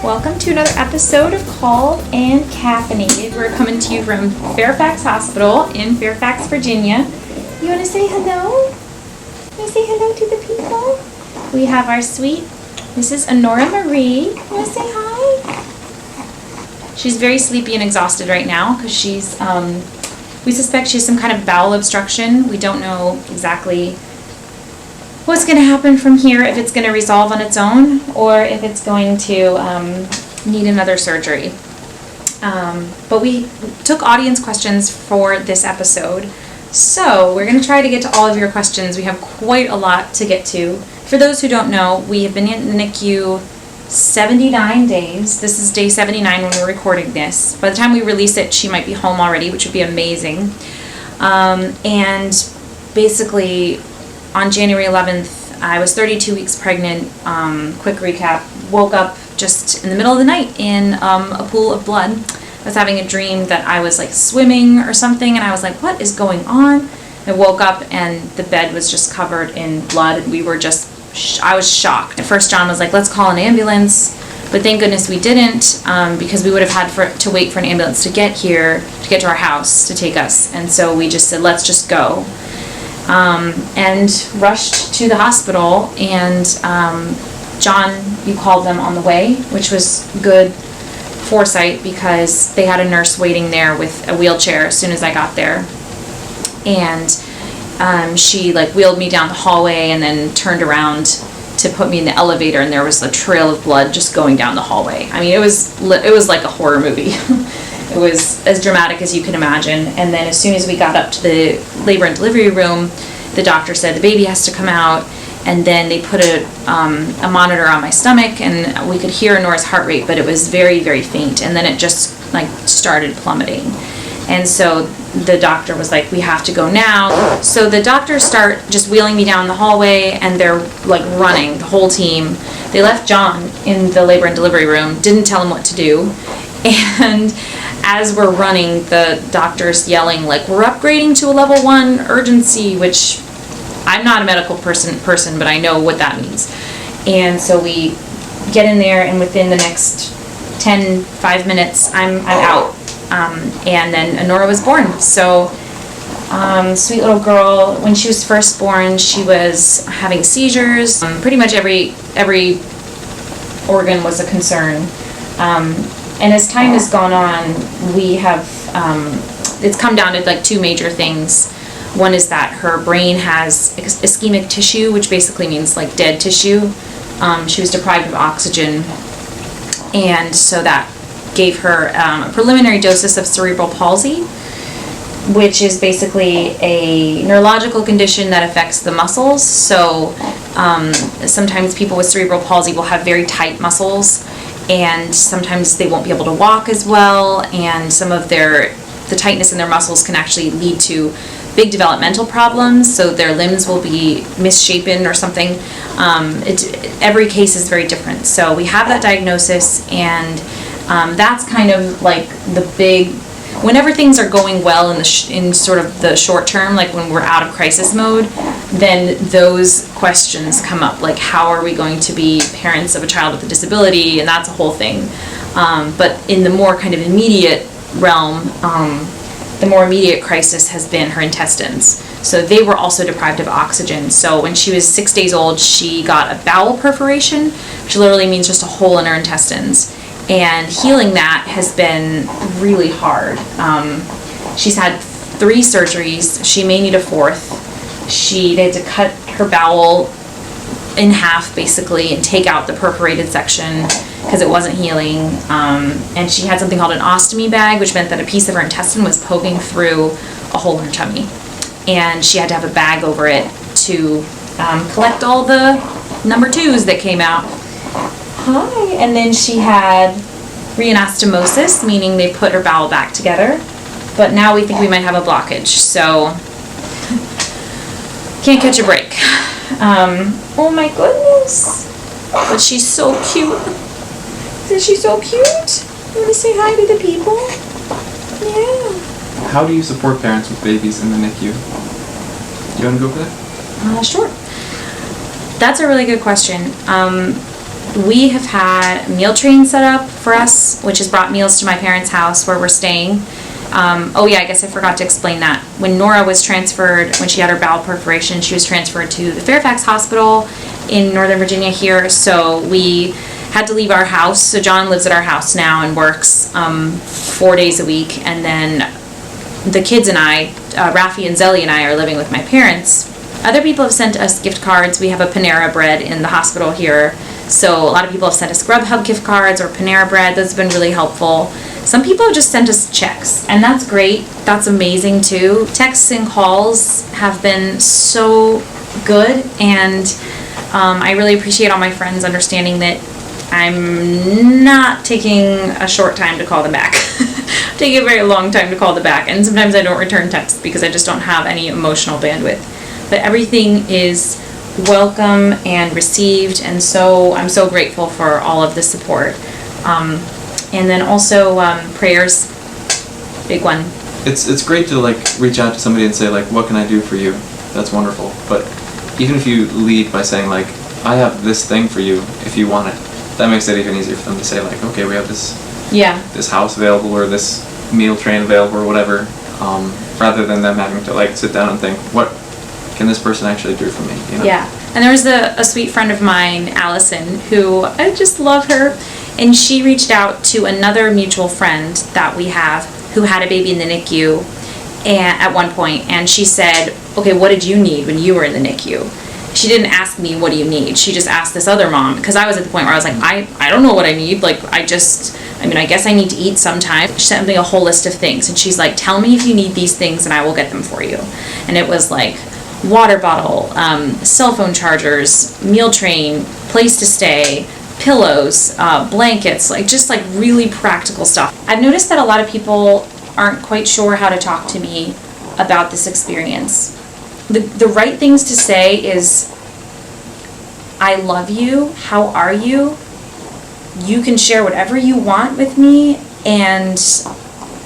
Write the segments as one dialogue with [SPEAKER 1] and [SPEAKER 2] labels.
[SPEAKER 1] Welcome to another episode of Called and Caffeinated. We're coming to you from Fairfax Hospital in Fairfax, Virginia. You want to say hello? Want to say hello to the people? We have our sweet Mrs. Honora Marie. You want to say hi? She's very sleepy and exhausted right now because she's, we suspect she has some kind of bowel obstruction. We don't know exactly what's going to happen from here, if it's going to resolve on its own or if it's going to need another surgery. But we took audience questions for this episode, so we're going to try to get to all of your questions. We have quite a lot to get to. For those who don't know, we have been in the NICU 79 days. This is day 79 when we're recording this. By the time we release it, she might be home already, which would be amazing. And basically, on January 11th, I was 32 weeks pregnant. Quick recap, woke up just in the middle of the night in a pool of blood. I was having a dream that I was like swimming or something, and I was like, what is going on? I woke up and the bed was just covered in blood. We were just, I was shocked. At first John was like, let's call an ambulance, but thank goodness we didn't, because we would have had to wait for an ambulance to get here, to get to our house, to take us. And so we just said, let's just go. And rushed to the hospital, and John, you called them on the way, which was good foresight because they had a nurse waiting there with a wheelchair as soon as I got there. And she like wheeled me down the hallway and then turned around to put me in the elevator, and there was a trail of blood just going down the hallway. I mean, it was like a horror movie. It was as dramatic as you can imagine. And then as soon as we got up to the labor and delivery room, the doctor said the baby has to come out. And then they put a monitor on my stomach, and we could hear Nora's heart rate, but it was very, very faint. And then it just like started plummeting. And so the doctor was like, we have to go now. So the doctors start just wheeling me down the hallway, and they're like running, the whole team. They left John in the labor and delivery room, didn't tell him what to do. And as we're running, the doctor's yelling like, we're upgrading to a level 1 urgency, which I'm not a medical person, but I know what that means. And so we get in there, and within the next 5 minutes, I'm out. And then Honora was born. So sweet little girl. When she was first born, she was having seizures. Pretty much every organ was a concern. And as time has gone on, we have, it's come down to like 2 major things. One is that her brain has ischemic tissue, which basically means like dead tissue. She was deprived of oxygen, and so that gave her a preliminary dose of cerebral palsy, which is basically a neurological condition that affects the muscles. So sometimes people with cerebral palsy will have very tight muscles, and sometimes they won't be able to walk as well, and some of the tightness in their muscles can actually lead to big developmental problems, so their limbs will be misshapen or something. Every case is very different. So we have that diagnosis, and that's kind of like the big, whenever things are going well in sort of the short term, like when we're out of crisis mode, then those questions come up, like how are we going to be parents of a child with a disability, and that's a whole thing. But in the more kind of immediate realm, the more immediate crisis has been her intestines. So they were also deprived of oxygen. So when she was 6 days old, she got a bowel perforation, which literally means just a hole in her intestines. And healing that has been really hard. She's had 3 surgeries. She may need a 4th. They had to cut her bowel in half basically and take out the perforated section because it wasn't healing. And she had something called an ostomy bag, which meant that a piece of her intestine was poking through a hole in her tummy. And she had to have a bag over it to collect all the number 2s that came out. Hi. And then she had reanastomosis, meaning they put her bowel back together. But now we think we might have a blockage, so can't catch a break. Oh my goodness. But she's so cute. Isn't she so cute? You want to say hi to the people? Yeah.
[SPEAKER 2] How do you support parents with babies in the NICU? You want to go for that?
[SPEAKER 1] Sure. That's a really good question. We have had a meal train set up for us, which has brought meals to my parents' house where we're staying. Oh yeah, I guess I forgot to explain that. When Nora was transferred, when she had her bowel perforation, she was transferred to the Fairfax Hospital in Northern Virginia here, so we had to leave our house. So John lives at our house now and works 4 days a week, and then the kids and I, Rafi and Zelly and I, are living with my parents. Other people have sent us gift cards. We have a Panera Bread in the hospital here, so a lot of people have sent us Grubhub gift cards or Panera Bread. That's been really helpful. Some people have just sent us checks, and that's great. That's amazing too. Texts and calls have been so good, and I really appreciate all my friends understanding that I'm not taking a short time to call them back. Taking a very long time to call them back, and sometimes I don't return texts because I just don't have any emotional bandwidth. But everything is welcome and received, and so I'm so grateful for all of the support. And then also prayers, big one.
[SPEAKER 2] It's great to like reach out to somebody and say like, what can I do for you? That's wonderful. But even if you lead by saying like, I have this thing for you if you want it, that makes it even easier for them to say like, okay, we have this house available or this meal train available or whatever, rather than them having to like sit down and think, what can this person actually do for me? You know?
[SPEAKER 1] Yeah, and there was a sweet friend of mine, Allison, who I just love her, and she reached out to another mutual friend that we have who had a baby in the NICU at one point, and she said, okay, what did you need when you were in the NICU? She didn't ask me, what do you need? She just asked this other mom, because I was at the point where I was like, I don't know what I need. Like, I guess I need to eat sometime. She sent me a whole list of things, and she's like, tell me if you need these things and I will get them for you. And it was like water bottle, cell phone chargers, meal train, place to stay, pillows, blankets, like just like really practical stuff. I've noticed that a lot of people aren't quite sure how to talk to me about this experience. The right things to say is, I love you, how are you? You can share whatever you want with me, and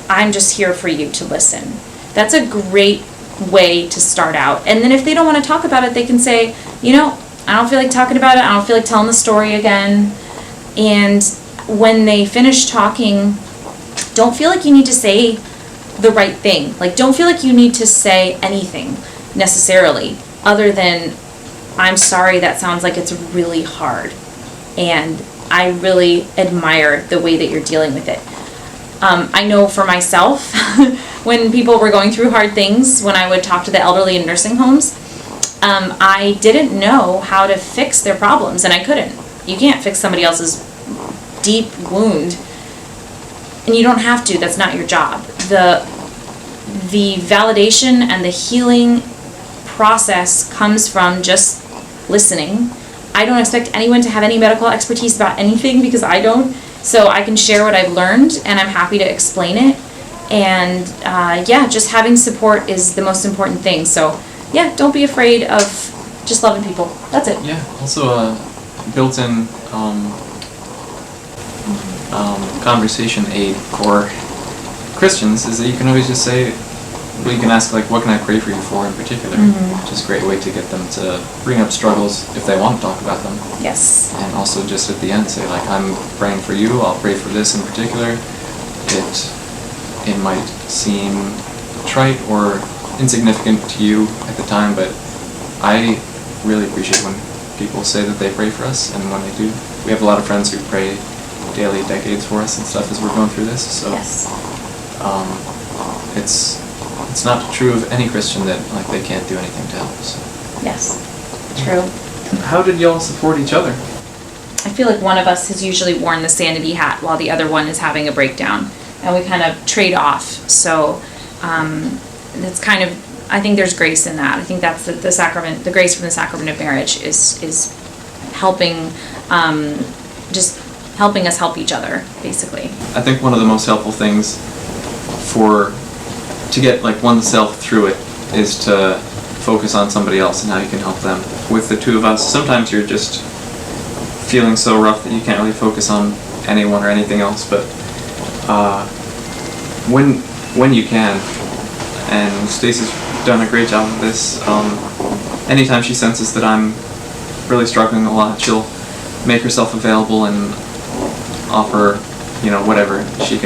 [SPEAKER 1] I'm just here for you to listen. That's a great way to start out. And then if they don't want to talk about it, they can say, you know, I don't feel like talking about it, I don't feel like telling the story again. And when they finish talking, don't feel like you need to say the right thing. Like, don't feel like you need to say anything necessarily, other than, I'm sorry that sounds like it's really hard, and I really admire the way that you're dealing with it. I know for myself, when people were going through hard things, when I would talk to the elderly in nursing homes, I didn't know how to fix their problems, and I couldn't. You can't fix somebody else's deep wound, and you don't have to. That's not your job. The validation and the healing process comes from just listening. I don't expect anyone to have any medical expertise about anything, because I don't. So I can share what I've learned, and I'm happy to explain it. And yeah, just having support is the most important thing. So yeah, don't be afraid of just loving people. That's it.
[SPEAKER 2] Yeah. Also, built-in conversation aid for Christians is that you can always just say, well, you can ask like, what can I pray for you for in particular? Which is a great way to get them to bring up struggles if they want to talk about them.
[SPEAKER 1] Yes.
[SPEAKER 2] And also just at the end say like, I'm praying for you, I'll pray for this in particular. It might seem trite or insignificant to you at the time, but I really appreciate when people say that they pray for us, and when they do. We have a lot of friends who pray daily, decades for us and stuff as we're going through this, so
[SPEAKER 1] yes.
[SPEAKER 2] It's not true of any Christian that like they can't do anything to help. So.
[SPEAKER 1] Yes, true.
[SPEAKER 2] How did y'all support each other?
[SPEAKER 1] I feel like one of us has usually worn the sanity hat while the other one is having a breakdown, and we kind of trade off. So that's kind of, I think there's grace in that. I think that's the sacrament, the grace from the sacrament of marriage is helping, just helping us help each other, basically.
[SPEAKER 2] I think one of the most helpful things to get like oneself through it is to focus on somebody else and how you can help them. With the two of us, sometimes you're just feeling so rough that you can't really focus on anyone or anything else, but when you can, and Stacey's done a great job of this, anytime she senses that I'm really struggling a lot, she'll make herself available and offer, whatever she'd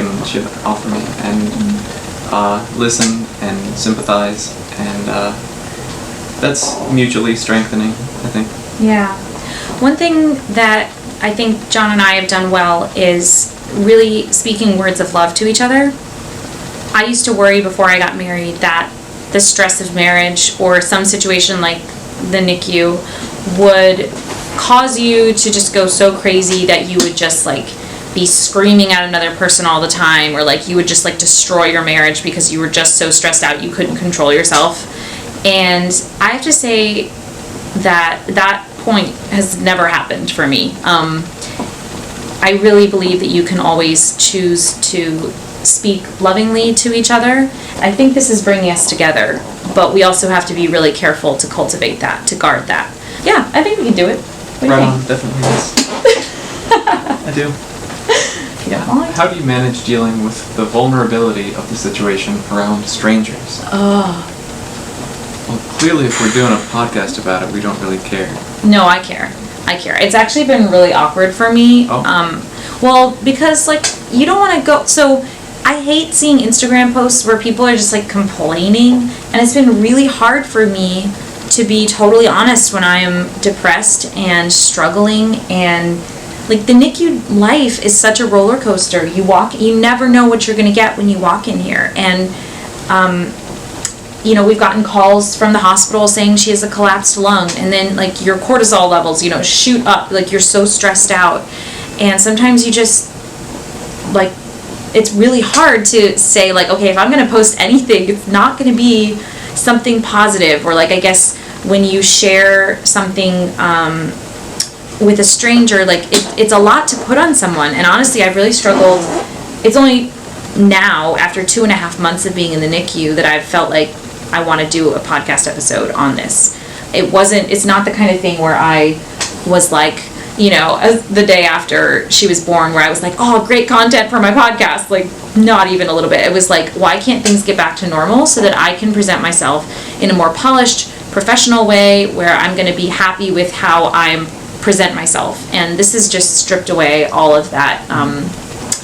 [SPEAKER 2] offer me, and listen and sympathize, and that's mutually strengthening, I think.
[SPEAKER 1] Yeah. One thing that I think John and I have done well is really speaking words of love to each other. I used to worry before I got married that the stress of marriage or some situation like the NICU would cause you to just go so crazy that you would just like be screaming at another person all the time, or like you would just like destroy your marriage because you were just so stressed out you couldn't control yourself. And I have to say that point has never happened for me. I really believe that you can always choose to speak lovingly to each other. I think this is bringing us together, but we also have to be really careful to cultivate that, to guard that. Yeah, I think we can do it. What do you
[SPEAKER 2] Right
[SPEAKER 1] think?
[SPEAKER 2] on, definitely yes. I do.
[SPEAKER 1] Yeah.
[SPEAKER 2] How do you manage dealing with the vulnerability of the situation around strangers?
[SPEAKER 1] Oh.
[SPEAKER 2] Well, clearly if we're doing a podcast about it, we don't really care.
[SPEAKER 1] No, I care. It's actually been really awkward for me.
[SPEAKER 2] Oh.
[SPEAKER 1] Well, because like you don't want to go. So I hate seeing Instagram posts where people are just like complaining, and it's been really hard for me to be totally honest when I am depressed and struggling. And like the NICU life is such a roller coaster. You never know what you're going to get when you walk in here. And we've gotten calls from the hospital saying she has a collapsed lung, and then like your cortisol levels, shoot up, like you're so stressed out. And sometimes you just like, it's really hard to say like, okay, if I'm going to post anything, it's not going to be something positive. Or like, I guess when you share something with a stranger, like it's a lot to put on someone. And honestly, I've really struggled. It's only now, after 2.5 months of being in the NICU, that I've felt like I want to do a podcast episode on this. It's not the kind of thing where I was like, the day after she was born, where I was like, oh, great content for my podcast. Like, not even a little bit. It was like, why can't things get back to normal so that I can present myself in a more polished, professional way where I'm going to be happy with how I present myself. And this has just stripped away all of that.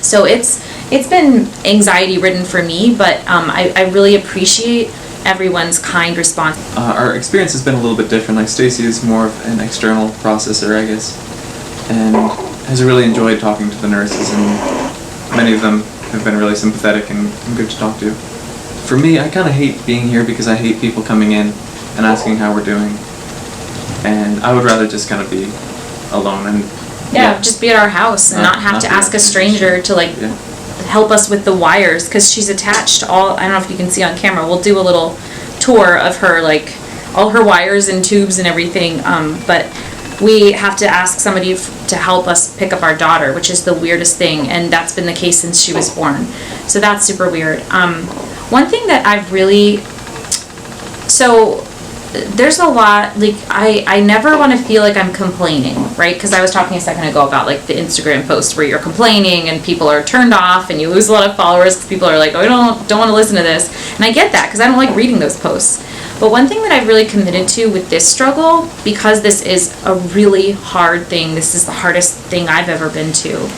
[SPEAKER 1] So it's been anxiety ridden for me, but I really appreciate everyone's kind response.
[SPEAKER 2] Our experience has been a little bit different. Like Stacey is more of an external processor, I guess, and has really enjoyed talking to the nurses, and many of them have been really sympathetic and good to talk to. For me, I kind of hate being here because I hate people coming in and asking how we're doing, and I would rather just kind of be alone and
[SPEAKER 1] just be at our house and not have to ask a stranger to like help us with the wires, because she's attached I don't know if you can see on camera, we'll do a little tour of her, like all her wires and tubes and everything, but we have to ask somebody to help us pick up our daughter, which is the weirdest thing, and that's been the case since she was born. So that's super weird. One thing that I've really, so there's a lot, like I never want to feel like I'm complaining, right? Because I was talking a second ago about like the Instagram post where you're complaining and people are turned off and you lose a lot of followers because people are like, oh, I don't want to listen to this. And I get that because I don't like reading those posts. But one thing that I've really committed to with this struggle, because this is a really hard thing, this is the hardest thing I've ever been through,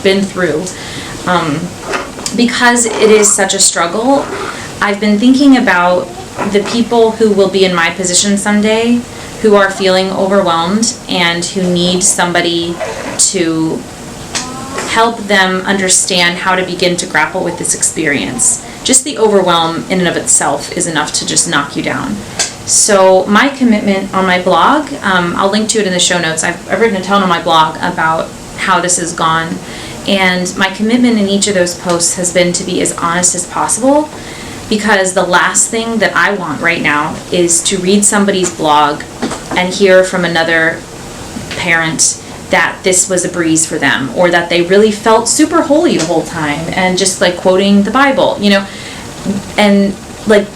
[SPEAKER 1] because it is such a struggle, I've been thinking about the people who will be in my position someday, who are feeling overwhelmed and who need somebody to help them understand how to begin to grapple with this experience. Just the overwhelm in and of itself is enough to just knock you down. So my commitment on my blog, I'll link to it in the show notes. I've written a ton on my blog about how this has gone, and my commitment in each of those posts has been to be as honest as possible, because the last thing that I want right now is to read somebody's blog and hear from another parent that this was a breeze for them, or that they really felt super holy the whole time and just like quoting the Bible, and like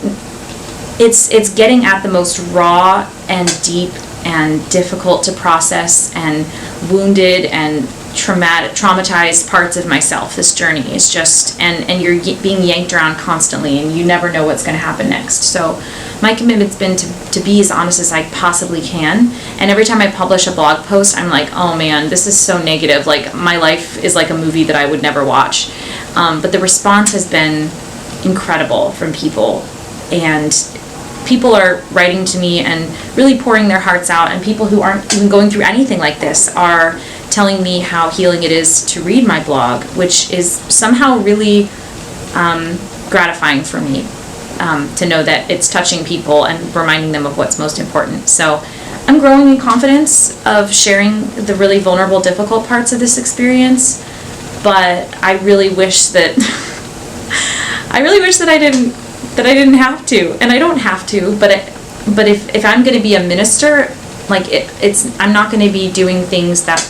[SPEAKER 1] it's getting at the most raw and deep and difficult to process and wounded and traumatized parts of myself. This journey is just, and you're being yanked around constantly, and you never know what's going to happen next. So my commitment's been to be as honest as I possibly can. And every time I publish a blog post, I'm like, oh man, this is so negative. Like, my life is like a movie that I would never watch. But the response has been incredible from people, and people are writing to me and really pouring their hearts out, and people who aren't even going through anything like this are telling me how healing it is to read my blog, which is somehow really gratifying for me, to know that it's touching people and reminding them of what's most important. So I'm growing in confidence of sharing the really vulnerable, difficult parts of this experience, but I really wish that I didn't have to, and I don't have to, but if I'm going to be a minister, like I'm not going to be doing things that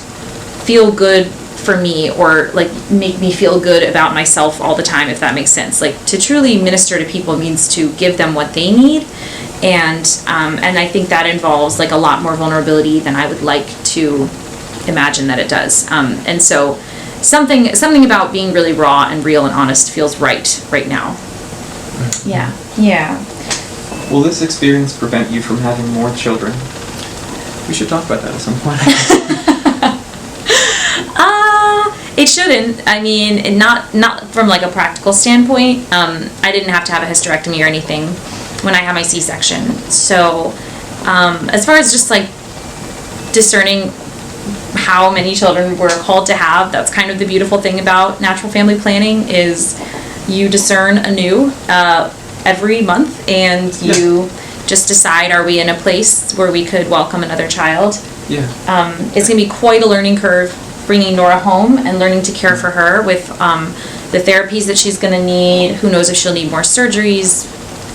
[SPEAKER 1] feel good for me or like make me feel good about myself all the time, if that makes sense. Like, to truly minister to people means to give them what they need, and I think that involves like a lot more vulnerability than I would like to imagine that it does. And so something about being really raw and real and honest feels right now. Yeah.
[SPEAKER 2] Will this experience prevent you from having more children? We should talk about that at some point.
[SPEAKER 1] It shouldn't. I mean, not from like a practical standpoint. I didn't have to have a hysterectomy or anything when I had my C-section. So, as far as just like discerning how many children we're called to have, that's kind of the beautiful thing about natural family planning, is you discern anew every month, and you just decide, are we in a place where we could welcome another child?
[SPEAKER 2] Yeah.
[SPEAKER 1] It's going to be quite a learning curve bringing Nora home and learning to care for her with the therapies that she's going to need. Who knows if she'll need more surgeries,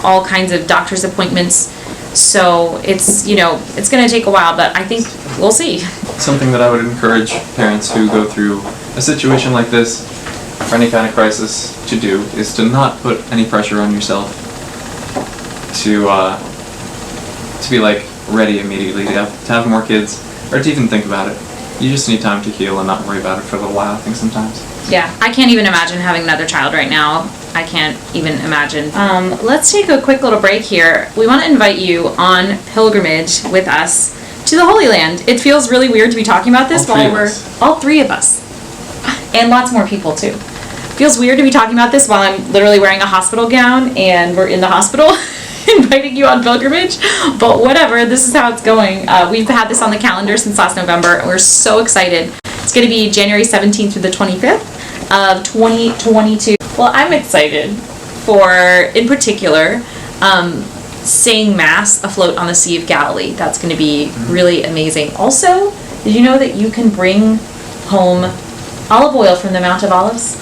[SPEAKER 1] all kinds of doctor's appointments. So it's going to take a while, but I think we'll see.
[SPEAKER 2] Something that I would encourage parents who go through a situation like this, or any kind of crisis, to do is to not put any pressure on yourself to be like ready immediately to have more kids, or to even think about it. You just need time to heal and not worry about it for a little while, I think, sometimes.
[SPEAKER 1] Yeah, I can't even imagine having another child right now. I can't even imagine. Let's take a quick little break here. We want to invite you on pilgrimage with us to the Holy Land. It feels really weird to be talking about this all three of us, and lots more people too. Feels weird to be talking about this while I'm literally wearing a hospital gown and we're in the hospital inviting you on pilgrimage, but whatever, this is how it's going. We've had this on the calendar since last November, and we're so excited. It's going to be January 17th through the 25th of 2022. Well, I'm excited for, in particular, saying Mass afloat on the Sea of Galilee. That's going to be really amazing. Also, did you know that you can bring home olive oil from the Mount of Olives?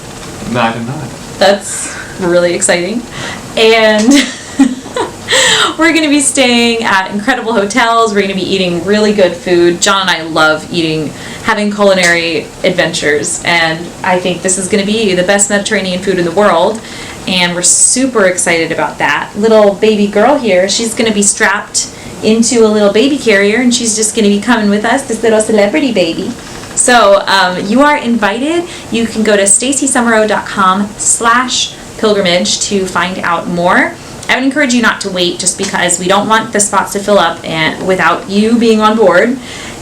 [SPEAKER 2] No, I did not.
[SPEAKER 1] That's really exciting. And we're going to be staying at incredible hotels. We're going to be eating really good food. John and I love having culinary adventures, and I think this is going to be the best Mediterranean food in the world, and we're super excited about that. Little baby girl here, she's going to be strapped into a little baby carrier, and she's just going to be coming with us, this little celebrity baby. So you are invited. You can go to staceysumereau.com/pilgrimage to find out more. I would encourage you not to wait, just because we don't want the spots to fill up and without you being on board,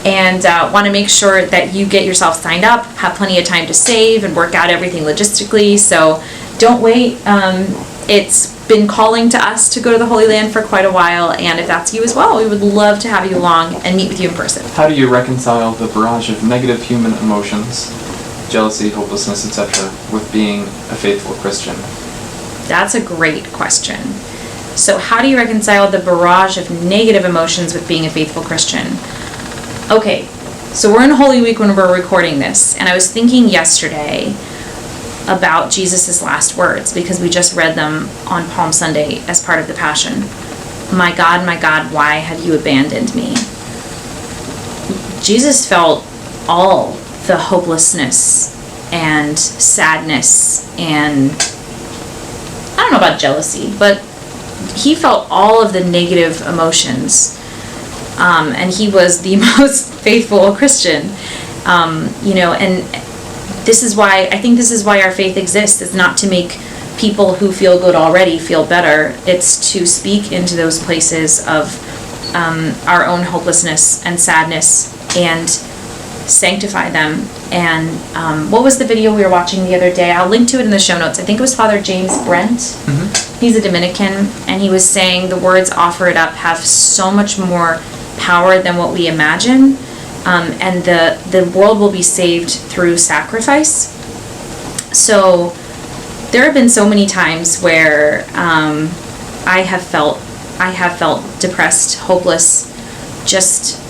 [SPEAKER 1] and want to make sure that you get yourself signed up, have plenty of time to save and work out everything logistically. So don't wait. It's been calling to us to go to the Holy Land for quite a while, and if that's you as well, we would love to have you along and meet with you in person.
[SPEAKER 2] How do you reconcile the barrage of negative human emotions, jealousy, hopelessness, etc., with being a faithful Christian?
[SPEAKER 1] That's a great question. So how do you reconcile the barrage of negative emotions with being a faithful Christian? Okay, so we're in Holy Week when we're recording this, and I was thinking yesterday about Jesus' last words, because we just read them on Palm Sunday as part of the Passion. My God, why have you abandoned me? Jesus felt all the hopelessness and sadness and, I don't know about jealousy, but he felt all of the negative emotions, and he was the most faithful Christian, and I think this is why our faith exists. It's not to make people who feel good already feel better. It's to speak into those places of our own hopelessness and sadness and sanctify them. And what was the video we were watching the other day? I'll link to it in the show notes. I think it was Father James Brent. Mm-hmm. He's a Dominican, and he was saying the words "offer it up" have so much more power than what we imagine, and the world will be saved through sacrifice. So there have been so many times where I have felt depressed, hopeless, just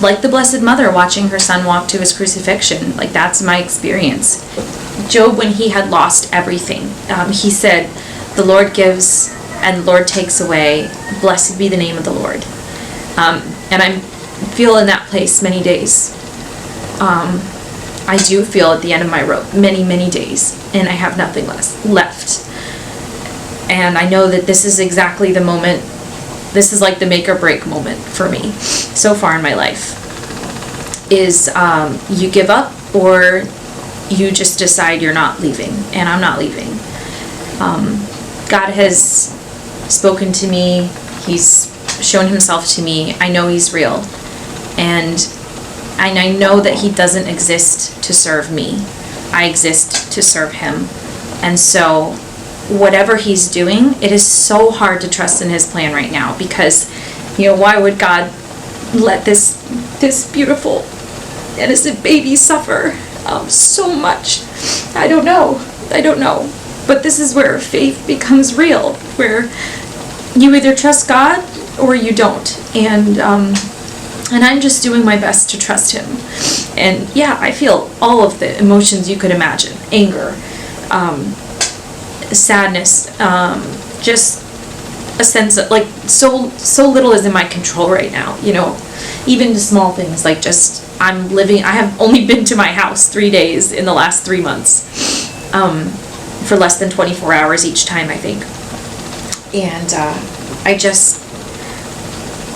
[SPEAKER 1] like the Blessed Mother watching her son walk to his crucifixion. Like, that's my experience. Job, when he had lost everything, he said, "The Lord gives and the Lord takes away. Blessed be the name of the Lord." And I feel in that place many days. I do feel at the end of my rope many, many days, and I have nothing left. And I know that this is exactly the moment. This is like the make or break moment for me so far in my life. Is you give up, or you just decide you're not leaving, and I'm not leaving. God has spoken to me. He's shown himself to me. I know he's real, and I know that he doesn't exist to serve me. I exist to serve him. And so whatever he's doing, it is so hard to trust in his plan right now, because, why would God let this beautiful innocent baby suffer so much? I don't know. But this is where faith becomes real, where you either trust God or you don't. And I'm just doing my best to trust him. And yeah, I feel all of the emotions you could imagine. Anger, sadness, just a sense of, like, so little is in my control right now, even the small things, like just I have only been to my house 3 days in the last 3 months, for less than 24 hours each time, I think. And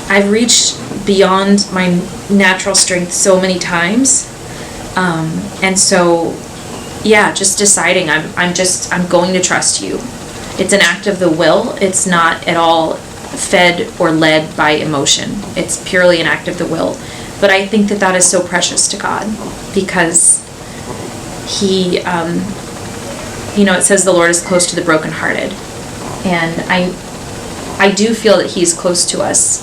[SPEAKER 1] I've reached beyond my natural strength so many times, and so yeah, just deciding I'm going to trust you. It's an act of the will. It's not at all fed or led by emotion. It's purely an act of the will. But I think that is so precious to God, because he, it says the Lord is close to the brokenhearted, and I do feel that he's close to us,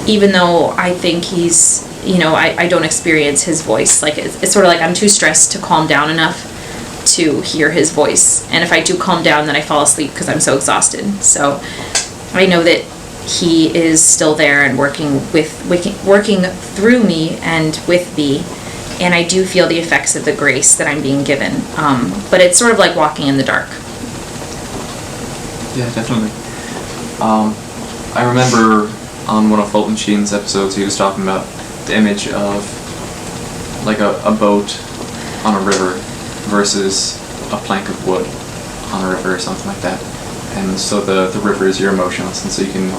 [SPEAKER 1] even though I think he's, I don't experience his voice. Like, it's sort of like I'm too stressed to calm down enough to hear his voice. And if I do calm down, then I fall asleep because I'm so exhausted. So I know that he is still there and working through me and with me. And I do feel the effects of the grace that I'm being given. But it's sort of like walking in the dark.
[SPEAKER 2] Yeah, definitely. I remember on one of Fulton Sheen's episodes, he was talking about the image of like a boat on a river versus a plank of wood on a river or something like that. And so the river is your emotions, and so you can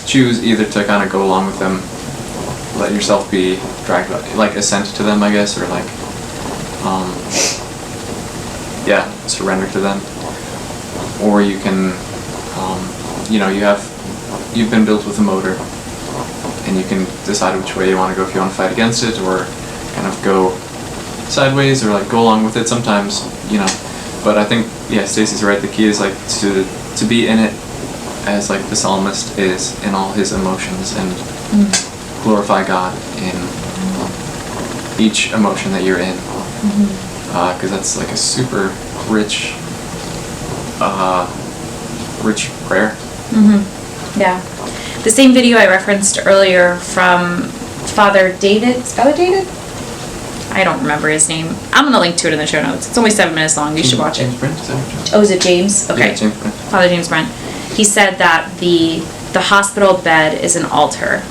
[SPEAKER 2] choose either to kind of go along with them, let yourself be dragged, like assent to them, I guess, or like surrender to them, or you can you've been built with a motor, and you can decide which way you want to go, if you want to fight against it or kind of go sideways or like go along with it sometimes, but I think, yeah, Stacey's right. The key is like to be in it as like the psalmist is in all his emotions, and glorify God in each emotion that you're in, because that's like a super rich prayer.
[SPEAKER 1] Yeah. The same video I referenced earlier from Father David. I don't remember his name. I'm going to link to it in the show notes. It's only 7 minutes long. You should watch
[SPEAKER 2] James
[SPEAKER 1] it.
[SPEAKER 2] Brent, is that
[SPEAKER 1] Oh, is it James? Okay.
[SPEAKER 2] Yeah, James Brent.
[SPEAKER 1] Father James Brent. He said that the hospital bed is an altar,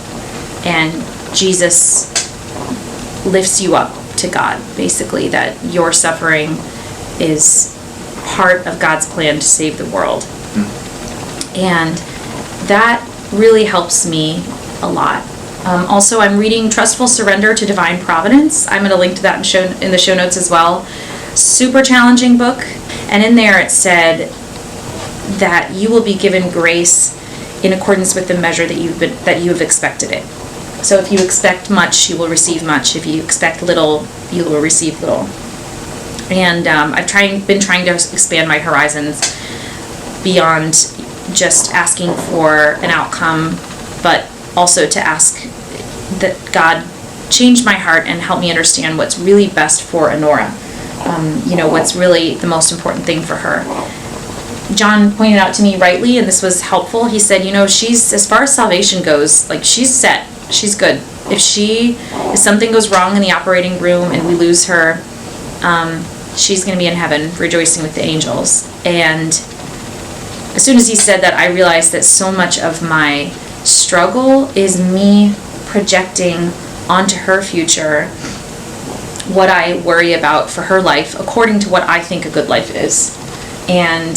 [SPEAKER 1] and Jesus lifts you up to God, basically, that your suffering is part of God's plan to save the world. And that really helps me a lot. Also, I'm reading Trustful Surrender to Divine Providence. I'm going to link to that in the show notes as well. Super challenging book. And in there it said that you will be given grace in accordance with the measure that you have expected it. So if you expect much, you will receive much. If you expect little, you will receive little. And I've been trying to expand my horizons beyond just asking for an outcome, but also to ask that God change my heart and help me understand what's really best for Honora. What's really the most important thing for her. John pointed out to me rightly, and this was helpful, he said, she's, as far as salvation goes, like, she's set. She's good. If something goes wrong in the operating room and we lose her, she's going to be in heaven rejoicing with the angels. And as soon as he said that, I realized that so much of my struggle is me projecting onto her future what I worry about for her life according to what I think a good life is. And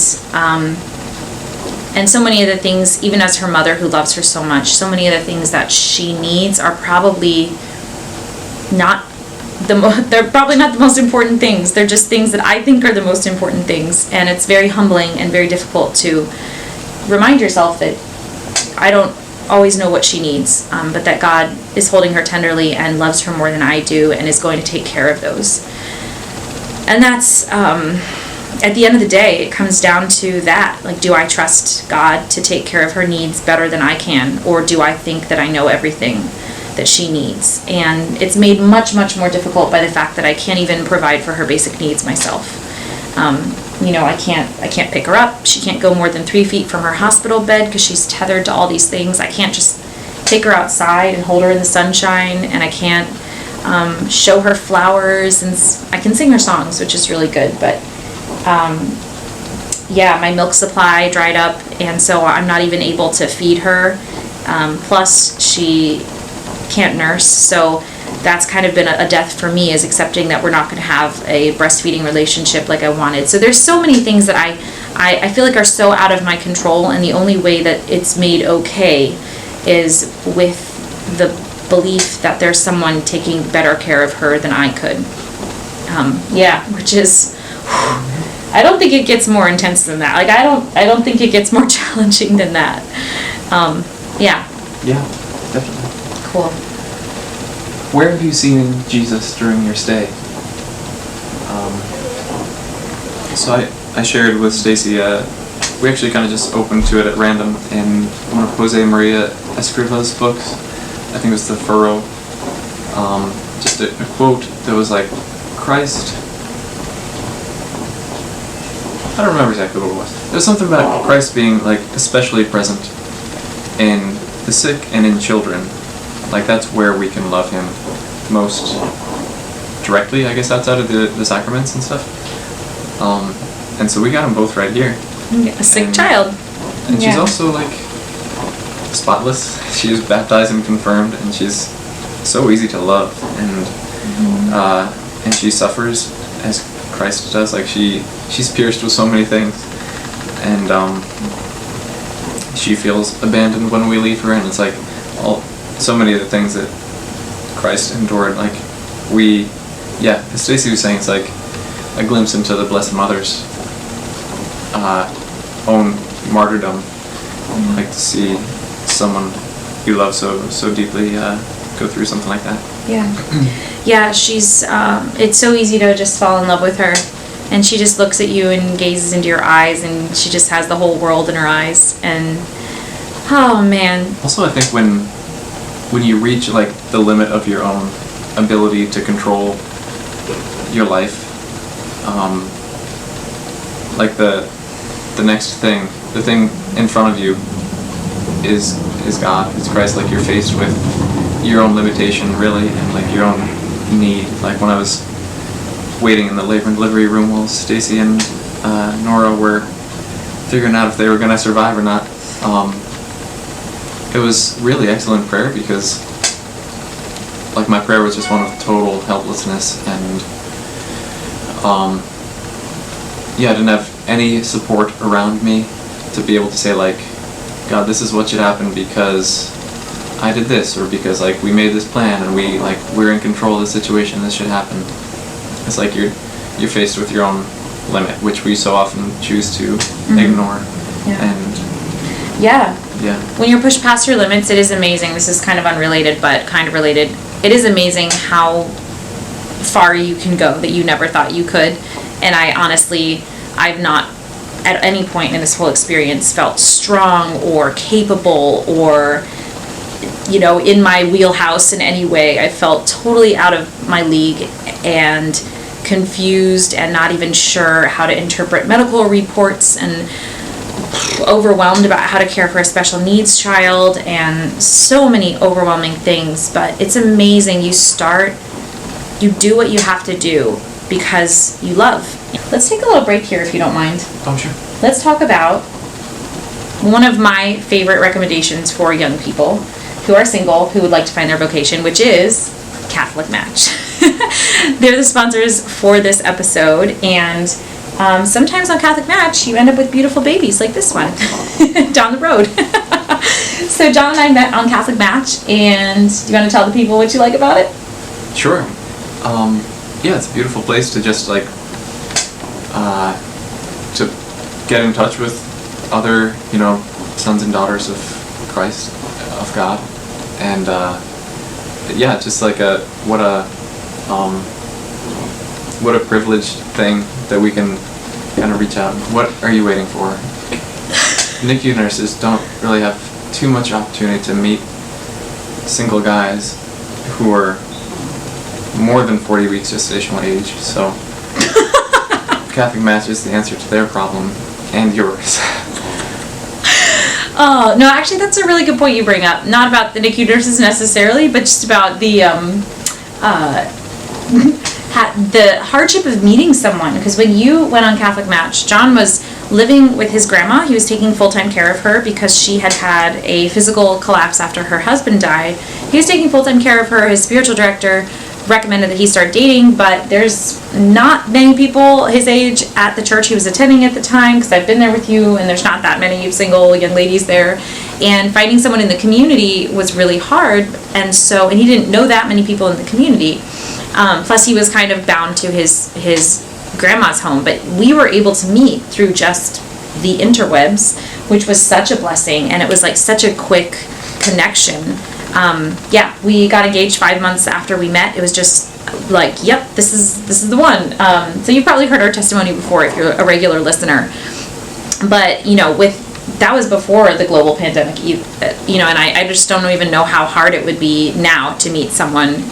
[SPEAKER 1] so many of the things, even as her mother who loves her so much, so many of the things that she needs are probably they're probably not the most important things. They're just things that I think are the most important things. And it's very humbling and very difficult to remind yourself that I don't always know what she needs, but that God is holding her tenderly and loves her more than I do and is going to take care of those. And that's, at the end of the day, it comes down to that. Like, do I trust God to take care of her needs better than I can? Or do I think that I know everything that she needs? And it's made much, much more difficult by the fact that I can't even provide for her basic needs myself. I can't pick her up. She can't go more than 3 feet from her hospital bed because she's tethered to all these things. I can't just take her outside and hold her in the sunshine, and I can't show her flowers, and I can sing her songs, which is really good, but my milk supply dried up, and so I'm not even able to feed her. Plus, she can't nurse, so that's kind of been a death for me, is accepting that we're not going to have a breastfeeding relationship like I wanted. So there's so many things that I feel like are so out of my control, and the only way that it's made okay is with the belief that there's someone taking better care of her than I could. Which is, I don't think it gets more intense than that. Like, I don't think it gets more challenging than that.
[SPEAKER 2] Yeah, definitely.
[SPEAKER 1] Cool.
[SPEAKER 2] Where have you seen Jesus during your stay? So I shared with Stacey, we actually kind of just opened to it at random in one of Jose Maria Escriva's books. I think it was The Furrow. Just a quote that was like, Christ... I don't remember exactly what it was. There was something about Christ being like especially present in the sick and in children. Like, that's where we can love him most directly, I guess, outside of the sacraments and stuff. And so we got them both right here.
[SPEAKER 1] A sick child.
[SPEAKER 2] And she's also like spotless. She was baptized and confirmed, and she's so easy to love, and she suffers as Christ does. Like, she's pierced with so many things, and she feels abandoned when we leave her, and it's like so many of the things that Christ endured. Like, as Stacey was saying, it's like a glimpse into the Blessed Mother's own martyrdom. Like, to see someone you love so deeply go through something like that. Yeah, she's it's so easy to just fall in love with her, and she just looks at you and gazes into your eyes, and she just has the whole world in her eyes. And oh man. Also, I think when you reach like the limit of your own ability to control your life, like the next thing, the thing in front of you is God, it's Christ. Like, you're faced with your own limitation, really, and like your own need. Like, when I was waiting in the labor and delivery room while Stacey and Nora were figuring out if they were going to survive or not, it was really excellent prayer, because like my prayer was just one of total helplessness, and I didn't have any support around me to be able to say, like, God, this is what should happen because I did this, or because like we made this plan and we're in control of the situation, this should happen. It's like you're faced with your own limit, which we so often choose to ignore.
[SPEAKER 1] Yeah.
[SPEAKER 2] And
[SPEAKER 1] yeah.
[SPEAKER 2] yeah.
[SPEAKER 1] When you're pushed past your limits, it is amazing. This is kind of unrelated, but kind of related. It is amazing how far you can go that you never thought you could. And I've not at any point in this whole experience felt strong or capable or, you know, in my wheelhouse in any way. I felt totally out of my league and confused and not even sure how to interpret medical reports, and overwhelmed about how to care for a special needs child, and so many overwhelming things. But it's amazing. You do what you have to do because you love. Let's take a little break here if you don't mind.
[SPEAKER 2] Oh, sure.
[SPEAKER 1] Let's talk about one of my favorite recommendations for young people who are single, who would like to find their vocation, which is Catholic Match. They're the sponsors for this episode, and sometimes on Catholic Match you end up with beautiful babies like this one down the road. So John and I met on Catholic Match, and do you want to tell the people what you like about it?
[SPEAKER 2] Sure. Yeah, it's a beautiful place to just like to get in touch with other, you know, sons and daughters of Christ, of God, and yeah, just like what a privileged thing that we can kind of reach out. What are you waiting for? NICU nurses don't really have too much opportunity to meet single guys who are more than 40 weeks gestational age, so Catholic Match is the answer to their problem and yours.
[SPEAKER 1] Oh, no, actually that's a really good point you bring up. Not about the NICU nurses necessarily, but just about the hardship of meeting someone. Because when you went on Catholic Match, John was living with his grandma. He was taking full-time care of her because she had had a physical collapse after her husband died. He was taking full-time care of her. His spiritual director recommended that he start dating, but there's not many people his age at the church he was attending at the time, because I've been there with you, and there's not that many single young ladies there, and finding someone in the community was really hard. And he didn't know that many people in the community, plus he was kind of bound to his grandma's home. But we were able to meet through just the interwebs, which was such a blessing, and it was like such a quick connection. Yeah, we got engaged 5 months after we met. It was just like, yep, this is the one. So you've probably heard our testimony before if you're a regular listener. But, you know, that was before the global pandemic, you know, and I just don't even know how hard it would be now to meet someone.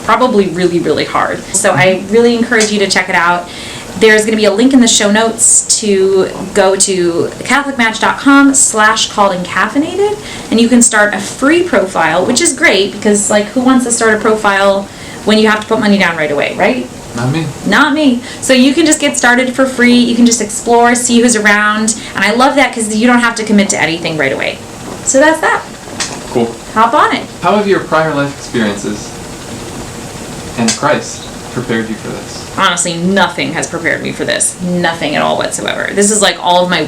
[SPEAKER 1] Probably really, really hard. So I really encourage you to check it out. There's going to be a link in the show notes to go to catholicmatch.com/calledandcaffeinated, and you can start a free profile, which is great because, like, who wants to start a profile when you have to put money down right away, right?
[SPEAKER 2] Not me.
[SPEAKER 1] Not me. So you can just get started for free. You can just explore, see who's around, and I love that because you don't have to commit to anything right away. So that's that.
[SPEAKER 2] Cool.
[SPEAKER 1] Hop on it.
[SPEAKER 2] How have your prior life experiences and Christ prepared you for this?
[SPEAKER 1] Honestly, nothing has prepared me for this. Nothing at all whatsoever. This is like all of my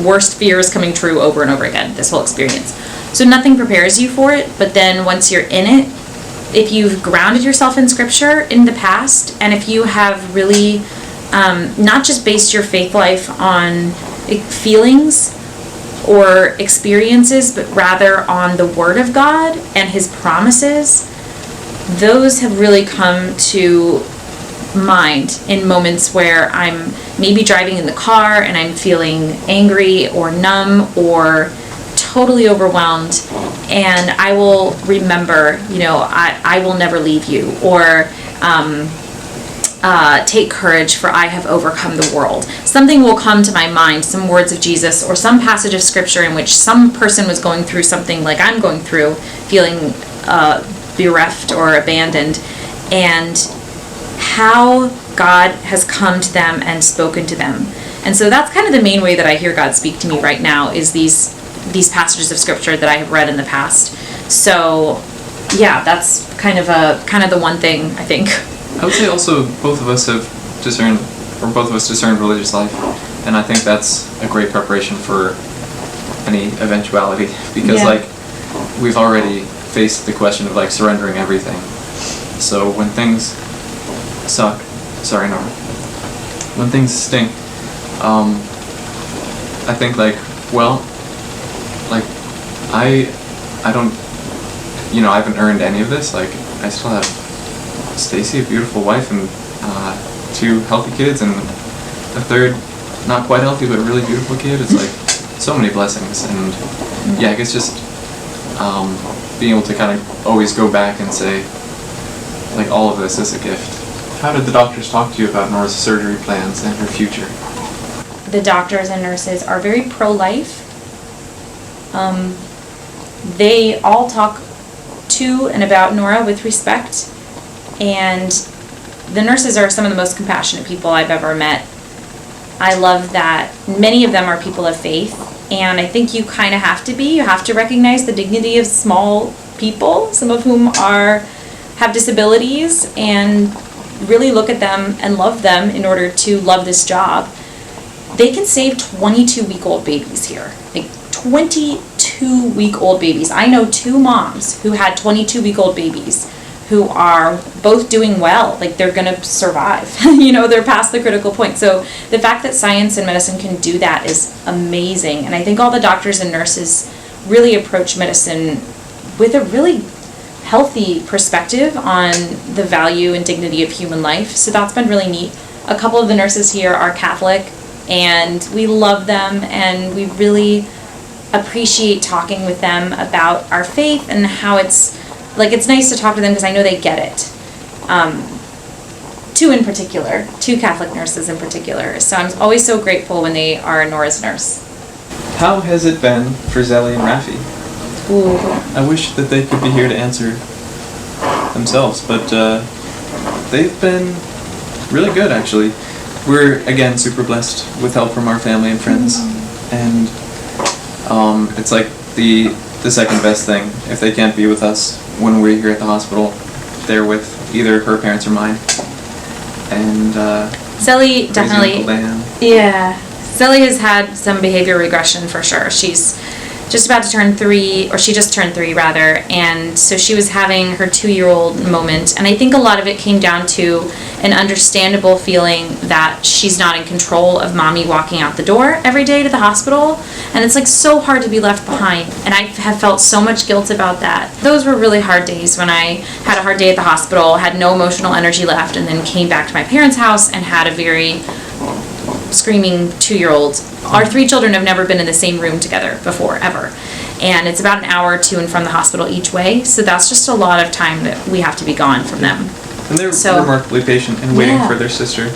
[SPEAKER 1] worst fears coming true over and over again, this whole experience. So nothing prepares you for it, but then once you're in it, if you've grounded yourself in Scripture in the past, and if you have really not just based your faith life on feelings or experiences, but rather on the Word of God and His promises, those have really come to mind in moments where I'm maybe driving in the car and I'm feeling angry or numb or totally overwhelmed, and I will remember, you know, I will never leave you, or take courage, for I have overcome the world. Something will come to my mind, some words of Jesus or some passage of Scripture in which some person was going through something like I'm going through, feeling bereft or abandoned, and how God has come to them and spoken to them. And so that's kind of the main way that I hear God speak to me right now, is these passages of Scripture that I have read in the past. So yeah, that's kind of the one thing I think.
[SPEAKER 2] I would say also both of us discerned religious life, and I think that's a great preparation for any eventuality, because like we've already faced the question of like surrendering everything. So when things suck, sorry Nora, when things stink, I think like, well, like I don't, you know, I haven't earned any of this. Like I still have Stacey, a beautiful wife, and 2 healthy kids, and a third not quite healthy but really beautiful kid. It's like so many blessings, and yeah, I guess just being able to kind of always go back and say, like, all of this is a gift. How did the doctors talk to you about Nora's surgery plans and her future?
[SPEAKER 1] The doctors and nurses are very pro-life. They all talk to and about Nora with respect, and the nurses are some of the most compassionate people I've ever met. I love that many of them are people of faith, and I think you kind of have to be. You have to recognize the dignity of small people, some of whom have disabilities, and really look at them and love them in order to love this job. They can save 22-week-old babies here. Like 22-week-old babies. I know 2 moms who had 22-week-old babies who are both doing well. Like they're gonna survive. You know, they're past the critical point. So the fact that science and medicine can do that is amazing. And I think all the doctors and nurses really approach medicine with a really healthy perspective on the value and dignity of human life. So that's been really neat. A couple of the nurses here are Catholic, and we love them, and we really appreciate talking with them about our faith and how it's nice to talk to them because I know they get it. 2 Catholic nurses in particular. So I'm always so grateful when they are Nora's nurse.
[SPEAKER 2] How has it been for Zelly and Raffi?
[SPEAKER 1] Ooh.
[SPEAKER 2] I wish that they could be here to answer themselves, but they've been really good, actually. We're, again, super blessed with help from our family and friends, and it's like the second best thing. If they can't be with us when we're here at the hospital, they're with either her parents or mine. And
[SPEAKER 1] Zelly definitely, yeah. Zelly has had some behavior regression for sure. She's just about to turn 3, or she just turned 3 rather, and so she was having her 2-year-old moment, and I think a lot of it came down to an understandable feeling that she's not in control of mommy walking out the door every day to the hospital, and it's like so hard to be left behind, and I have felt so much guilt about that. Those were really hard days when I had a hard day at the hospital, had no emotional energy left, and then came back to my parents' house and had a very screaming 2-year-old. Our 3 children have never been in the same room together before, ever. And it's about an hour to and from the hospital each way, so that's just a lot of time that we have to be gone from them.
[SPEAKER 2] And they're remarkably patient and waiting for their sister.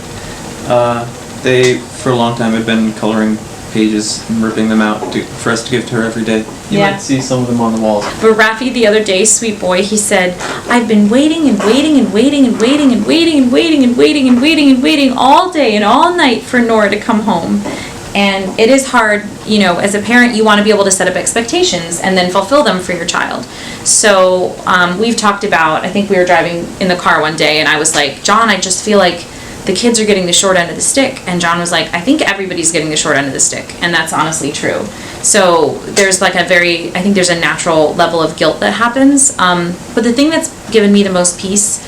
[SPEAKER 2] They, for a long time, have been coloring pages and ripping them out for us to give to her every day. You might see some of them on the walls.
[SPEAKER 1] But Raffi the other day, sweet boy, he said, I've been waiting and waiting and waiting and waiting and waiting and waiting and waiting and waiting and waiting all day and all night for Nora to come home. And it is hard, you know, as a parent, you want to be able to set up expectations and then fulfill them for your child. So we've talked about, I think we were driving in the car one day and I was like, John, I just feel like the kids are getting the short end of the stick. And John was like, I think everybody's getting the short end of the stick. And that's honestly true. So there's like I think there's a natural level of guilt that happens. But the thing that's given me the most peace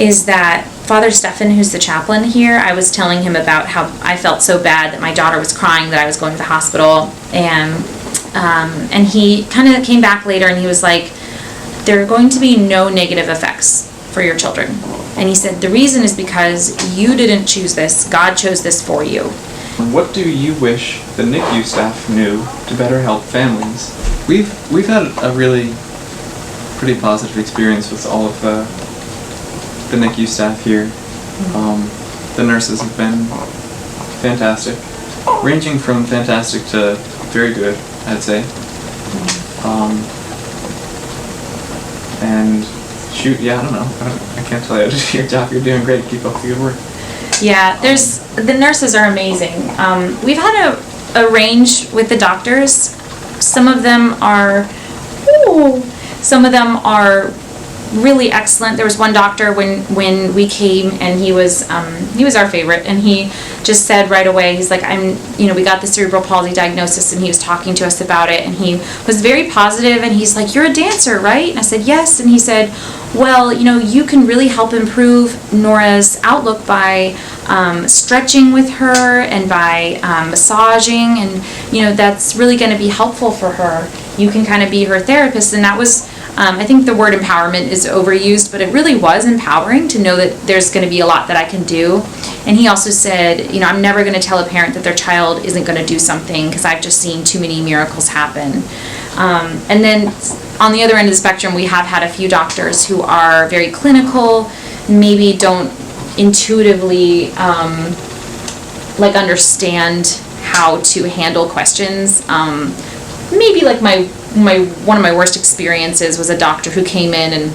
[SPEAKER 1] is that Father Stefan, who's the chaplain here, I was telling him about how I felt so bad that my daughter was crying that I was going to the hospital. And he kind of came back later and he was like, there are going to be no negative effects for your children. And he said, the reason is because you didn't choose this. God chose this for you.
[SPEAKER 2] What do you wish the NICU staff knew to better help families? We've had a really pretty positive experience with all of the NICU staff here. The nurses have been fantastic, ranging from fantastic to very good, I'd say. And shoot, yeah, I don't know. I can't tell you how to do your job. You're doing great. Keep up the good work.
[SPEAKER 1] Yeah, the nurses are amazing. We've had a range with the doctors. Some of them are really excellent. There was one doctor when we came, and he was our favorite, and he just said right away, he's like, we got the cerebral palsy diagnosis, and he was talking to us about it, and he was very positive, and he's like, you're a dancer, right? And I said, yes. And he said, well, you can really help improve Nora's outlook by stretching with her and by massaging, and that's really going to be helpful for her. You can kind of be her therapist. And that was, I think the word empowerment is overused, but it really was empowering to know that there's going to be a lot that I can do. And he also said, I'm never going to tell a parent that their child isn't going to do something, because I've just seen too many miracles happen. And then on the other end of the spectrum, we have had a few doctors who are very clinical, maybe don't intuitively understand how to handle questions. Maybe like one of my worst experiences was a doctor who came in, and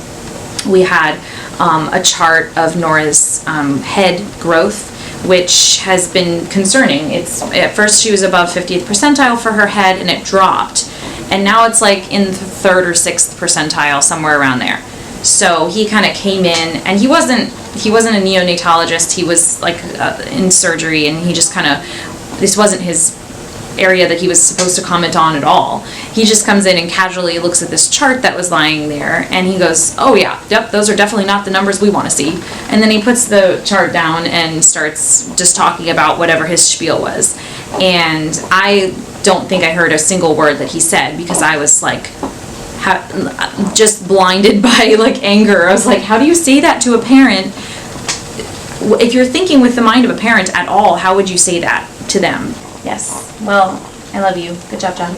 [SPEAKER 1] we had a chart of Nora's head growth, which has been concerning. At first she was above 50th percentile for her head, and it dropped, and now it's like in the 3rd or 6th percentile, somewhere around there. So he kind of came in, and he wasn't a neonatologist. He was like in surgery, and he just this wasn't his area that he was supposed to comment on at all. He just comes in and casually looks at this chart that was lying there, and he goes, oh yeah, yep, those are definitely not the numbers we want to see. And then he puts the chart down and starts just talking about whatever his spiel was. And I don't think I heard a single word that he said, because I was like just blinded by like anger. I was like, how do you say that to a parent? If you're thinking with the mind of a parent at all, how would you say that to them? Yes. Well, I love you. Good job, John.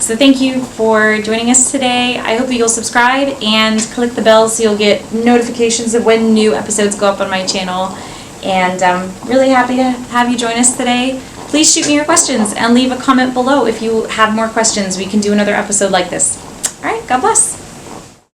[SPEAKER 1] So thank you for joining us today. I hope that you'll subscribe and click the bell so you'll get notifications of when new episodes go up on my channel. And I'm really happy to have you join us today. Please shoot me your questions and leave a comment below if you have more questions. We can do another episode like this. All right. God bless.